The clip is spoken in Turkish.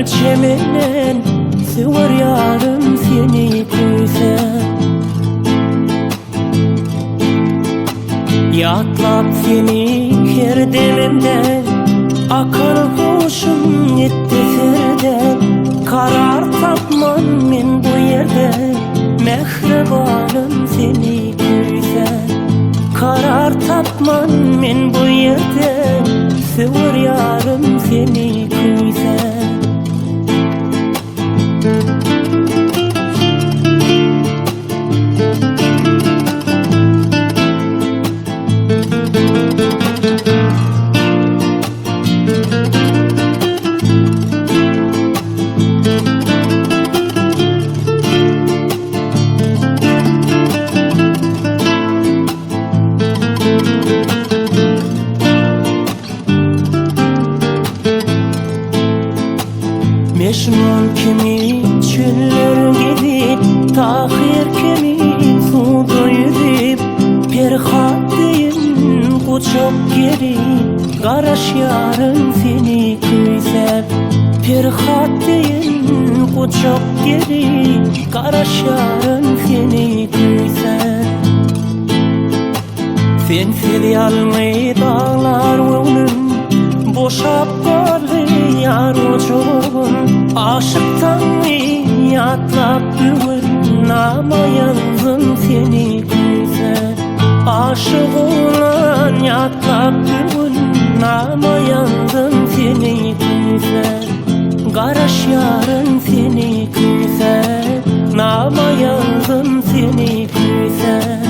gül çemenen sever yarım seni güzel. Yatlap seni her demimden, akar hoşum yetti serden. Karar tapman men bu yerde, mehribanım seni güzel. Karar tapman men bu yerde, sever yarım seni güzel. Meşmul kimi çöller gidip, tahir kimi suda yüzüp, perhat deyin kucak geri, garaş yarın seni güzel. Perhat deyin kucak geri, garaş yarın seni güzel. Sen seli almayı dağlar önüm, boşap kaldı yar ucun. Aşıktan yatlap bugün ama yazdım seni güzel. Aşık olan yatlap bugün ama yazdım seni güzel. Garaş yarın seni güzel, nama yazdım seni güzel.